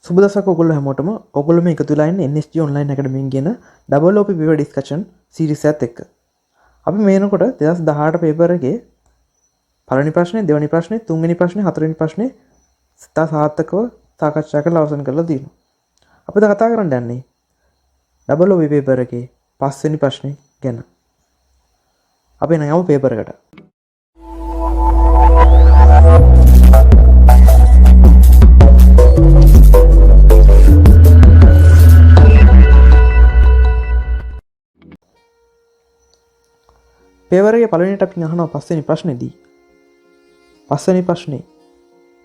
සුබ දවසක් ඔයගොල්ලෝ හැමෝටම. ඔයගොල්ලෝ මේ එකතු වෙලා ඉන්නේ NSG Online Academy කියන double OP paper discussion series එකත් එක්ක. අපි මේනකොට 2018 paper එකේ පළවෙනි ප්‍රශ්නේ, දෙවෙනි ප්‍රශ්නේ, තුන්වෙනි ප්‍රශ්නේ, හතරවෙනි ප්‍රශ්නේ සාර්ථකව සාකච්ඡා කරලා අවසන් කරලා තියෙනවා. අපි දැන් කතා කරන්න යන්නේ double OP paper එකේ පස්වෙනි ප්‍රශ්නේ ගැන. අපි එන යමු paper එකට. पेपर के पलवेनी टॉपिक अहना पस्सेनी प्रश्न दी पस्सेनी प्रश्ने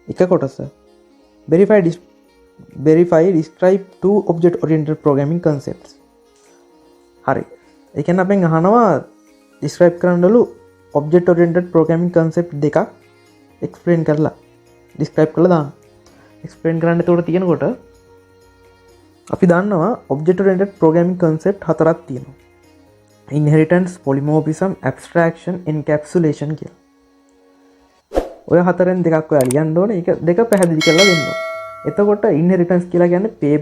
එක කොටස verify describe two object oriented programming concepts. හරි. ඒ කියන්නේ අපෙන් අහනවා describe කරන්නලු object oriented programming concept දෙකක් explain කරලා describe කරලා දාන්න. explain කරන්න එතකොට තියෙනකොට අපි දන්නවා object oriented programming concept හතරක් තියෙනවා. inheritance, polymorphism, abstraction, encapsulation කියලා. ඔය හතරෙන් දෙකක් ඔයා ලියන්න ඕනේ. ඒක දෙක පැහැදිලි කරලා දෙන්න ඕනේ. එතකොට inheritance කියලා කියන්නේ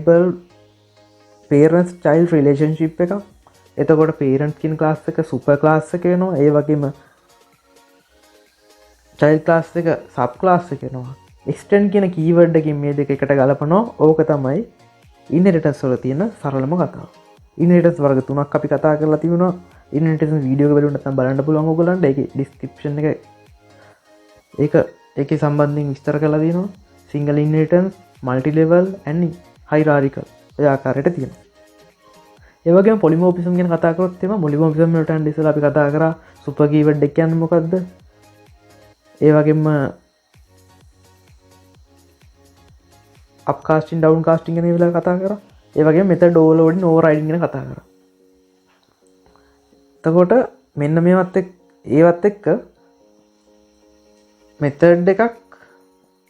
parents child relationship එකක්. එතකොට parent කියන class එක super class එක වෙනවා. ඒ වගේම child class එක sub class එක වෙනවා. extend කියන keyword එකකින් මේ දෙක එකට ගලපනවා. ඕක තමයි inheritance වල තියෙන සරලම කතාව. ඉන්හෙරිටන්ස් වර්ග තුනක් අපි කතා කරලා තිබුණා. ඉන්හෙරිටන්ස් වීඩියෝ එක බලුවොත් නැත්නම් බලන්න පුළුවන් ඕගොල්ලන්ට. ඒකේ ඩිස්ක්‍රිප්ෂන් එක ඒකේ සම්බන්ධයෙන් විස්තර කරලා තියෙනවා. සිංගල් ඉන්හෙරිටන්ස්, මල්ටි ලෙවල් and හයිරාරිකල් ඔය ආකාරයට තියෙනවා. ඒ වගේම පොලිමෝර්ෆිසම් ගැන කතා කරොත් එම පොලිමෝර්ෆිසම් වලට යන්න ඉස්සෙල්ලා අපි කතා කරා සුපර් කීවර්ඩ් එක කියන්නේ මොකද්ද? ඒ වගේම අප්කාස්ටිං ඩවුන්කාස්ටිං ගැන වෙලා කතා කරා. ඒ වගේ මෙතඩ් ඕවර්ලෝඩින් ඕවර්රයිඩින් ගැන කතා කරා. එතකොට මෙන්න ඒවත් එක්ක මෙතඩ් එකක්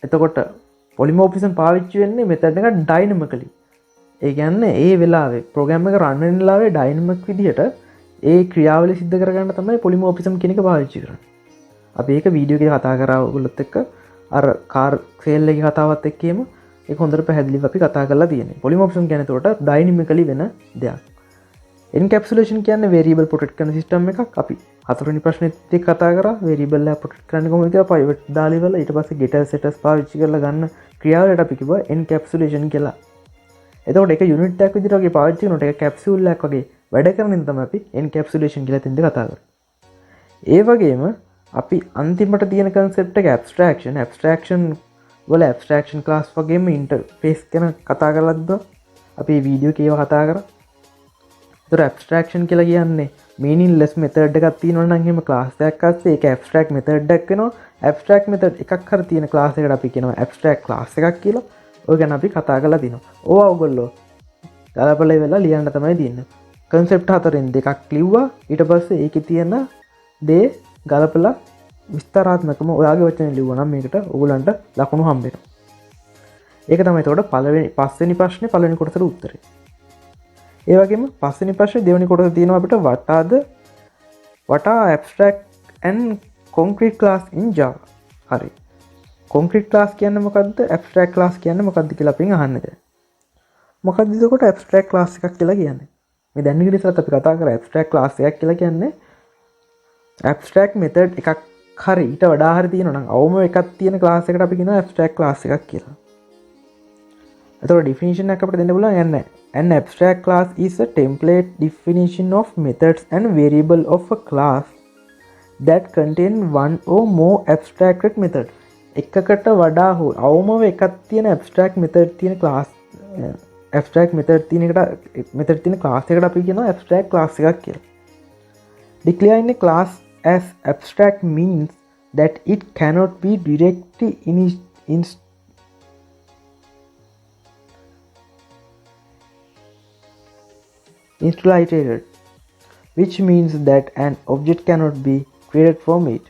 එතකොට පොලිමෝර්ෆිසම් පාවිච්චි වෙන්නේ මෙතඩ් එක ඩයිනමිකලි. ඒ කියන්නේ ඒ වෙලාවේ ප්‍රෝග්‍රෑම් එක රන් වෙන වෙලාවේ ඩයිනමික් විදිහට ඒ ක්‍රියාවලිය සිද්ධ කරගන්න තමයි පොලිමෝර්ෆිසම් කියන එක පාවිච්චි කරන්නේ. අපි ඒක වීඩියෝ එකේ කතා කරා ඔයගොල්ලොත් එක්ක අර කාර් සේල් එකේ කතාවත් එක්කම ඒක හොඳට පැහැදිලිව අපි කතා කරලා තියෙනවා. පොලිමෝර්ෆිසම් කියන්නේ එතකොට ඩයිනමිකලි වෙන දෙයක්. එන්කැප්සුලේෂන් කියන්නේ variable protect කරන සිස්ටම් එකක්. අපි හතරවෙනි ප්‍රශ්නෙත් එක්ක කතා කරා variable එක protect කරන්නේ කොහොමද කියලා private දාලා ඉවරලා ඊට පස්සේ getter setters පාවිච්චි කරලා ගන්න ක්‍රියාවලියට අපි කිව්වා එන්කැප්සුලේෂන් කියලා. එතකොට ඒක යුනිට් එකක් විදිහට වගේ පාවිච්චි කරනකොට ඒක කැප්සියුල් එකක් වගේ වැඩ කරන ඉඳන් තමයි අපි එන්කැප්සුලේෂන් කියලා තින්ද කතා කරන්නේ. ඒ වගේම අපි අන්තිමට තියෙන concept එක abstraction වල abstraction class වගේම interface ගැන කතා කරලද්ද අපි වීඩියෝ එකේව කතා කරා. ඒතර abstraction කියලා කියන්නේ meaningless method එකක් තියෙනවා නම් එහෙම class එකක් අස්සේ ඒක abstract method එකක් වෙනවා. abstract method එකක් හර තියෙන class එකට අපි කියනවා abstract class එකක් කියලා. ඔය ගැන අපි කතා කරලා දිනවා. ඕවා ඔයගොල්ලෝ ගලපලා ඉවරලා ලියන්න තමයි තියෙන්නේ. concept හතරෙන් දෙකක් ලිව්වා. ඊට පස්සේ ඒකේ තියෙන දේ ගලපලා විස්තරාත්මකම ඔයාගේ වචන ලිව්වා නම් මේකට ඔයගලන්ට ලකුණු හම්බ වෙනවා. ඒක තමයි එතකොට පස්වෙනි ප්‍රශ්නේ පළවෙනි කොටසට උත්තරේ. ඒ වගේම පස්වෙනි ප්‍රශ්නේ දෙවෙනි කොටස තියෙනවා අපිට what are abstract and concrete class in Java. හරි. concrete class කියන්නේ මොකද්ද? abstract class කියන්නේ මොකද්ද කියලා අපෙන් අහන්න දැන්. මොකද්ද එතකොට abstract class එකක් කියලා කියන්නේ? මේ දැන් ඉංග්‍රීසියට අපි කතා කරා abstract class එකක් කියලා කියන්නේ abstract method එකක් හරි ඊට වඩා හරි තියෙනවා නම් අවම එකක් තියෙන ක්ලාස් එකට අපි කියනවා abstract class එකක් කියලා. එතකොට definition එකක් අපිට දෙන්න පුළුවන් යන්නේ. An abstract class is a template definition of methods and variable of a class that contain one or more abstracted method. එකකට වඩා හෝ අවම එකක් තියෙන abstract method තියෙන class abstract method තියෙන class එකට අපි කියනවා abstract class එකක් කියලා. Declaring a class as abstract means that it cannot be directly instantiated, which means that an object cannot be created from it.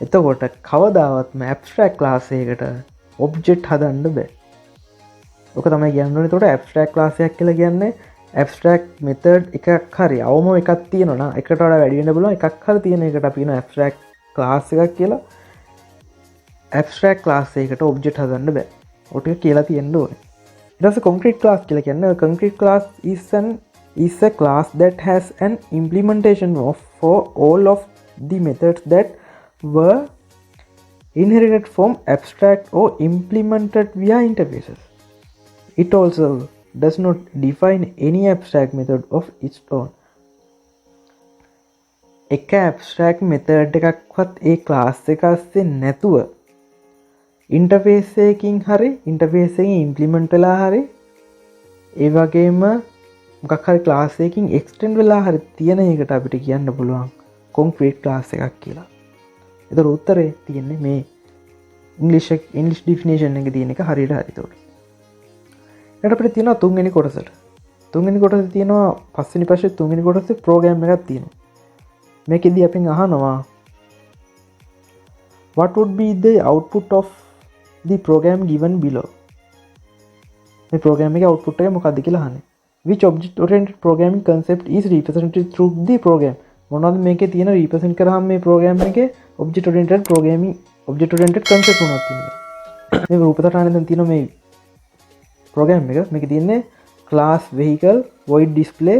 එතකොට කවදාවත්ම abstract class එකකට object හදන්න බෑ. ඔක තමයි කියන්නේ. එතකොට abstract class එකක් කියලා කියන්නේ abstract method එකක් හරි අවම එකක් තියෙනවා නම් එකට වඩා වැඩි වෙන්න පුළුවන් එකක් හරි තියෙන එකට අපි කියන abstract class එකක් කියලා. ඇබස්ට්‍රැක්ට් ක්ලාස් එකකට ඔබ්ජෙක්ට් හදන්න බෑ. ඔය ටික කියලා තියෙන්න ඕනේ. ඊට පස්සේ කොන්ක්‍රීට් ක්ලාස් කියලා කියන්නේ concrete class is a class that has an implementation of for all of the methods that were inherited from abstract or implemented via interfaces. It also does not define any abstract method of its own. එක abstract method එකක්වත් ඒ class එක ඇස්සේ නැතුව interface එකකින් හරි interface එකකින් implement වෙලා හරි ඒ වගේම මොකක් හරි class එකකින් extend වෙලා හරි තියෙන එකට අපිට කියන්න පුළුවන් concrete class එකක් කියලා. ඒතර උත්තරේ තියෙන්නේ මේ English definition එකේ තියෙන එක හරියට හරි. ඊට අපිට තියෙනවා තුන්වෙනි කොටසට. තුන්වෙනි කොටසේ තියෙනවා පස්වෙනි ප්‍රශ්නේ තුන්වෙනි කොටසේ program එකක් තියෙනවා. මේකෙදී අපෙන් අහනවා what would be the output of the program given below. මේ program එකේ output එක මොකක්ද කියලා අහන්නේ. which object oriented programming concept is represented through the program. මොනවද මේකේ තියෙන represent කරාම මේ program එකේ object oriented concept මොනවද තියෙන්නේ. මේ රූපතරානේ දැන් තියෙන මේ program එක මේකේ තියෙන්නේ class vehicle void display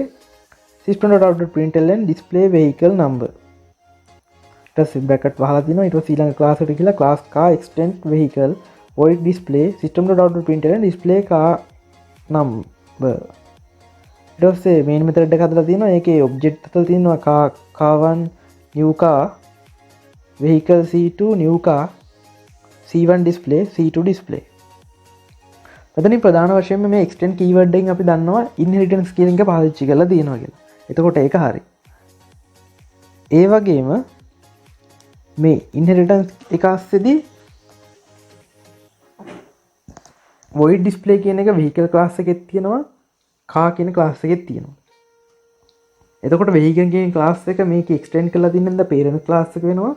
system.out.println display vehicle number. ඊට bracket වහලා තිනවා. ඊට පස්සේ ඊළඟ class එකට ගිහලා class car extend vehicle void display system.out.println display car number. ඊට පස්සේ main method එක හදලා තිනවා. ඒකේ object හදලා තිනවා car1 new car vehicle c2 new car c1 display c2 display. මෙතනින් ප්‍රධාන වශයෙන්ම මේ extend keyword එකෙන් අපි දන්නවා inheritance කියන එක පාවිච්චි කරලා තියෙනවා කියලා. එතකොට ඒක හරි. ඒ වගේම මේ inheritance එක ASCII void display කියන එක vehicle class එකෙත් තියෙනවා car කියන class එකෙත් තියෙනවා. එතකොට vehicle කියන class එක මේක extend කරලා තින්න හින්දා parent class එක වෙනවා.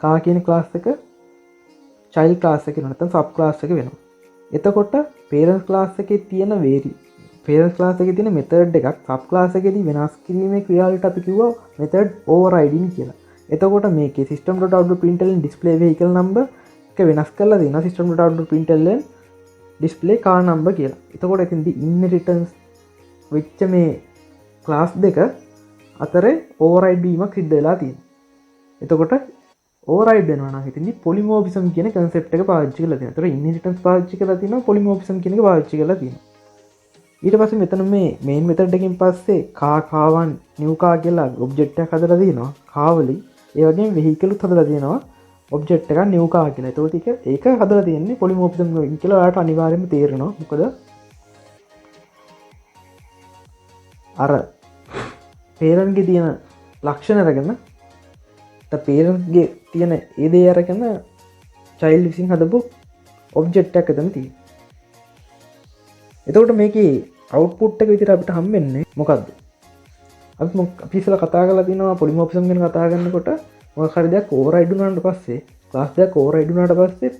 car කියන class එක child class එක වෙනවා. නැත්නම් sub class එක වෙනවා. එතකොට parent class එකේ තියෙන parent class එකේ තියෙන method එකක් sub class එකේදී වෙනස් කිරීමේ ක්‍රියාවලියට අපි කිව්වා method overriding කියලා. එතකොට මේකේ system.out.println display vehicle number එක වෙනස් කරලා දෙනවා system.out.println display car number කියලා. එතකොට එතෙන්දී inheritance වෙච්ච මේ class දෙක අතරේ override වීමක් සිද්ධ වෙලා තියෙනවා. එතකොට override වෙනවා නම් එතෙන්දී polymorphism කියන concept එක පාවිච්චි කරලා තියෙනවා. ඒතර inheritance පාවිච්චි කරලා තියෙනවා polymorphism කියන එක පාවිච්චි කරලා තියෙනවා. ඊට පස්සේ මෙතන මේ main method එකකින් පස්සේ car1 new car කියලා object එකක් හදලා තියෙනවා. car වලින් ඒ වගේම vehicle උත් හදලා තියෙනවා object එකක් new car කියලා. ඒතකොට ඒක හදලා තියෙන්නේ polymorphism වලින් කියලා ඔයාලට අනිවාර්යයෙන්ම තේරෙනවා. මොකද අර parent ගේ තියෙන ලක්ෂණ අරගෙන parent ගේ තියෙන ඒ දේ අරගෙන child විසින් හදපු object එකක් එතන තියෙනවා. එතකොට මේකේ output එක විදිහට අපිට හම්බෙන්නේ මොකද්ද? අපි ඉස්සෙල්ලා කතා කරලා තිනවා polymorphism ගැන කතා කරනකොට මොකක් හරි දෙයක් override වුණාට පස්සේ class දෙයක් override වුණාට පස්සේ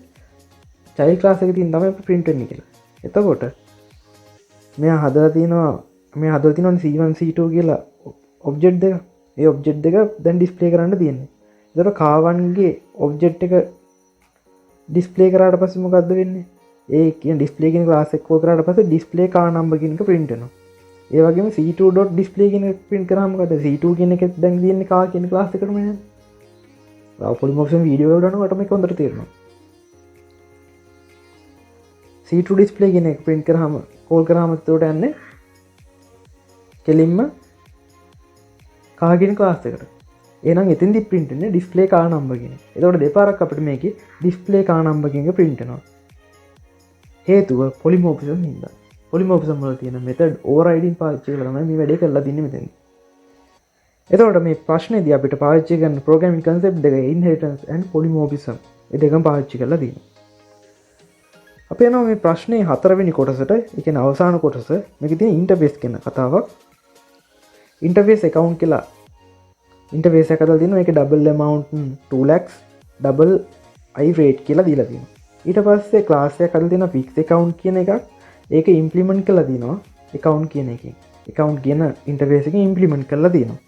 child class එකේ තියෙන තමයි print වෙන්නේ කියලා. එතකොට මෙයා හදලා තිනවා C1 C2 කියලා object දෙක. ඒ object දෙක දැන් display කරන්න තියෙන්නේ. එතකොට car1 ගේ object එක display කරාට පස්සේ මොකද්ද වෙන්නේ? ඒ කියන display කියන class එක call කරාට පස්සේ display car number කියන එක print වෙනවා. ඒ වගේම c2.display කියන එක print කරාම මොකද c2 කියන එක දැන් තියෙන්නේ car කියන class එකටම නේද? polymorphism video එක බලනකොට මේක හොඳට තේරෙනවා. c2 display කියන එක print කරාම call කරාම එතකොට යන්නේ කෙලින්ම car කියන class එකට. එහෙනම් එතෙන්දි print වෙන්නේ display car number කියන එක. එතකොට දෙපාරක් අපිට මේකේ display car number කියන එක print වෙනවා. හේතුව polymorphism හින්දා. polymorphism වල තියෙන method overriding පාවිච්චි කරලා තමයි මේ වැඩේ කරලා තින්නේ මෙතෙන්. එතකොට මේ ප්‍රශ්නේදී අපිට පාවිච්චි කරන programming concept දෙක inheritance and polymorphism. මේ දෙකම පාවිච්චි කරලා තියෙනවා. අපි යනවා මේ ප්‍රශ්නේ හතරවෙනි කොටසට. ඒ කියන්නේ අවසාන කොටස. මේකේ තියෙන interface කියන කතාවක්. interface account කියලා interface එකක් හදලා තියෙනවා. ඒකේ double amount 2 lakhs double I rate කියලා දීලා තියෙනවා. ඊට පස්සේ class එකක් හදලා තියෙනවා fixed account කියන එකක්. ඒක implement කරලා තියෙනවා account කියන එකෙන්. account කියන interface එකෙන් implement කරලා තියෙනවා.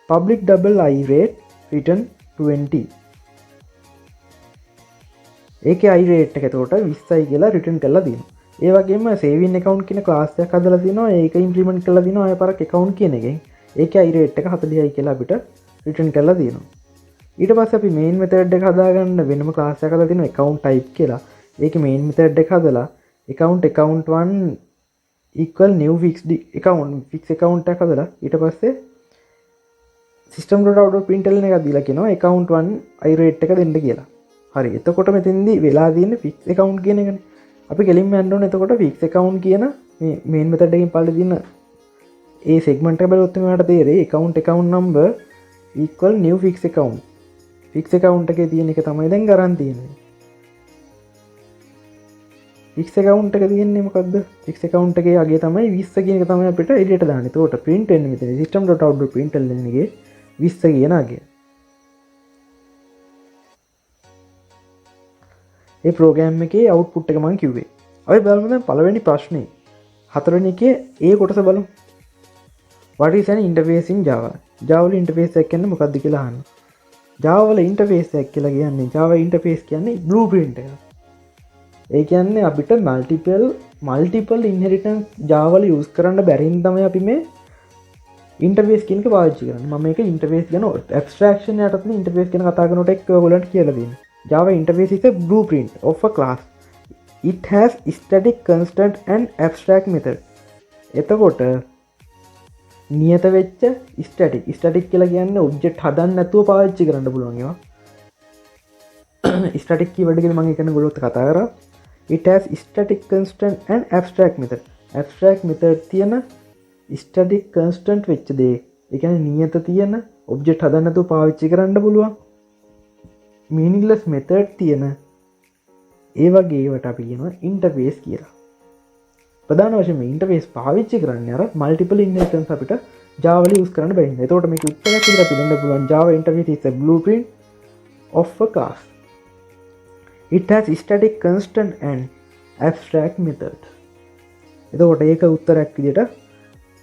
public double I rate return 20. ඒක අයිරේට් එක එතකොට 20යි කියලා රිටර්න් කරලා දෙනවා. ඒ වගේම සේවින් account කියන ක්ලාස් එකක් හදලා තිනවා. ඒක ඉම්ප්ලිමන්ට් කරලා දිනවා ආය පාරක් account කියන එකෙන්. ඒකේ අයිරේට් එක 40යි කියලා අපිට රිටර්න් කරලා දෙනවා. ඊට පස්සේ අපි main method එක හදාගන්න වෙනම ක්ලාස් එකක් හදලා තිනවා account type කියලා. ඒකේ main method එක හදලා account1 equal new fixed account එකක් හදලා ඊට පස්සේ system.out.println එකක් දීලා කියනවා account1 irate එක දෙන්න කියලා. හරි. එතකොට මෙතෙන්දී වෙලා තියෙන්නේ fix account කියන එකනේ. අපි කෙලින්ම යන්න ඕනේ එතකොට fix account කියන මේ main method එකකින් පල්ලේ දින ඒ segment එක බලුවොත් මෙයාට තේරෙයි account number equal new fix account. fix account එකේ තියෙන එක තමයි දැන් ගරන් තියෙන්නේ. fix account එක තියෙන්නේ මොකද්ද? fix account එකේ අගේ තමයි 20 කියන එක තමයි අපිට එළියට දාන්නේ. එතකොට print වෙන්නේ මෙතන system.out.println එකේ 20 කියන අගය. ඒ ප්‍රෝග්‍රෑම් එකේ අවුට්පුට් එක මම කිව්වේ. අපි බලමු දැන් පළවෙනි ප්‍රශ්නේ. හතරවෙනි එකේ ඒ කොටස බලමු. What is an interface in Java? Java වල interface එක කියන්නේ මොකක්ද කියලා අහන්න. Java වල interface එක කියලා කියන්නේ Java interface කියන්නේ blueprint එක. ඒ කියන්නේ අපිට multiple inheritance Java වල use කරන්න බැරි හින්දා තමයි අපි මේ interface කියන එක පාවිච්චි කරන්නේ. මම මේක interface ගැන abstraction යටතේ interface ගැන කතා කරනකොට එක්ක ඔයගොල්ලන්ට කියලා දෙන්නේ. Java interface is a blueprint of a class. It has static, constant and abstract method. එතකොට නියත වෙච්ච static කියලා කියන්නේ object හදන්න නැතුව පාවිච්චි කරන්න පුළුවන් ඒවා. static keyword එක මම එකන ගොල්ලොත් කතා කරා. It has static, constant and abstract method. abstract method තියෙන static constant වෙච්ච දේ. ඒ කියන්නේ නියත තියෙන object හදන්න නැතුව පාවිච්චි කරන්න පුළුවන්. meaningless method තියෙන ඒ වගේ ඒවට අපි කියනවා interface කියලා. ප්‍රධාන වශයෙන් මේ interface පාවිච්චි කරන්නේ අර multiple inheritance අපිට Java වල use කරන්න බැරි නිසා. එතකොට මේක උත්තරයක් විදිහට අපි දෙන්න පුළුවන් Java interface is a blueprint of a class. It has static, constant and abstract method. එතකොට ඒක උත්තරයක් විදිහට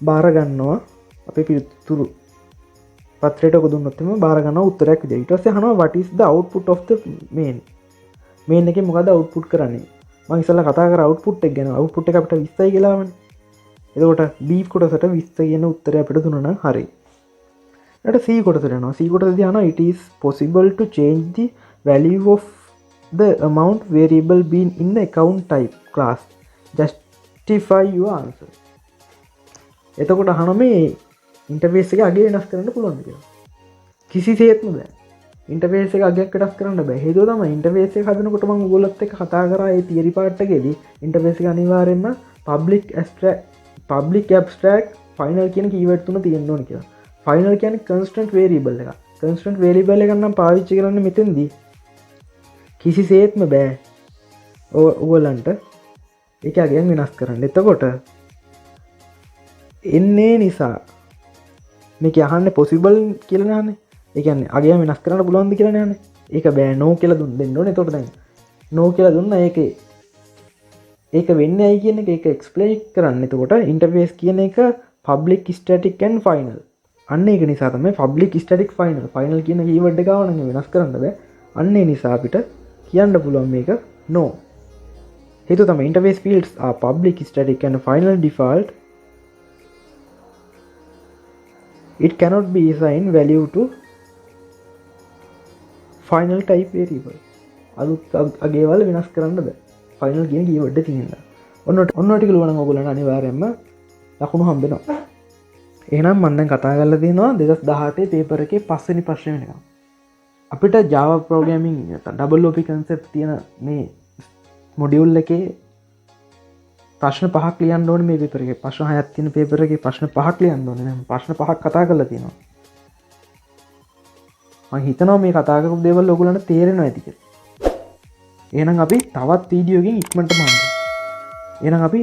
බාර ගන්නවා අපේ පිළිතුරු පත්‍රයට ඔක දුන්නොත් එimhe බාර ගන්නවා උත්තරයක් විදිහට. ඊට පස්සේ අහනවා what is the output of the main එකේ මොකද output කරන්නේ? මම ඉස්සෙල්ලා කතා කරා output එක ගැන. output එක අපිට 20යි කියලා ආවනේ. එතකොට B කොටසට 20 කියන උත්තරය අපිට දුන්නා නම් හරි. ඊට C කොටසට යනවා. C කොටසදී අහනවා it is possible to change the value of the amount variable being in the account type class. Justify your answer. එතකොට අහනවා මේ ඉන්ටර්ෆේස් එක අගේ වෙනස් කරන්න පුළුවන්ද කියලා. කිසිසේත්ම බෑ. ඉන්ටර්ෆේස් එක අගයක් වෙනස් කරන්න බෑ. හේතුව තමයි ඉන්ටර්ෆේස් එක හදනකොට මම ඔයගොල්ලොත් එක්ක කතා කරා ඒ තියරි පාර්ට් එකේදී ඉන්ටර්ෆේස් එක අනිවාර්යයෙන්ම public abstract final කියන කීවර්ඩ් තුන තියෙන්න ඕන කියලා. final කියන්නේ constant variable එක. constant variable එක නම් පාවිච්චි කරන්න මෙතෙන්දී කිසිසේත්ම බෑ. ඔයගොල්ලන්ට ඒක අගයන් වෙනස් කරන්න. එතකොට එන්නේ නිසා මේක අහන්නේ possible කියලා නෑනේ. ඒ කියන්නේ අගය වෙනස් කරන්න පුළුවන්ද කියලා නෑනේ. ඒක බෑ no කියලා දෙන්න ඕනේ. එතකොට දැන් no කියලා දුන්නා ඒක වෙන්නේ ඇයි කියන එක ඒක එක්ස්ප්ලেইন කරන්න. එතකොට interface කියන එක public, static and final. අන්න ඒක නිසා තමයි public, static, final. final කියන keyword එක ආව නම් වෙනස් කරන්න බෑ. අන්න ඒ නිසා අපිට කියන්න පුළුවන් මේක no. හේතුව තමයි interface fields are public, static and final default. It cannot be assigned value to final type variable. අලුත් අගේවල වෙනස් කරන්න බෑ. final කියන keyword එක තියෙනවා. ඔන්න ටික ලුවනම් ඔයගොල්ලන්ට අනිවාර්යයෙන්ම ලකුණු හම්බ වෙනවා. එහෙනම් මම දැන් කතා කරලා තියෙනවා 2018 පේපර් එකේ 5 වෙනි ප්‍රශ්නේ වෙනකම්. අපිට Java programming double OP concept තියෙන මේ මොඩියුල් එකේ ප්‍රශ්න 5ක් ලියන්න ඕනේ මේ පේපර් එකේ. ප්‍රශ්න 6ක් තියෙන පේපර් එකේ ප්‍රශ්න 5ක් ලියන්න ඕනේ. දැන් ප්‍රශ්න 5ක් කතා කරලා තියෙනවා. මම හිතනවා මේ කතා කරපු දේවල් ඔයගොල්ලන්ට තේරෙනවා ඇති කියලා. එහෙනම් අපි තවත් වීඩියෝ එකකින් ඉක්මනට බලමු. එහෙනම් අපි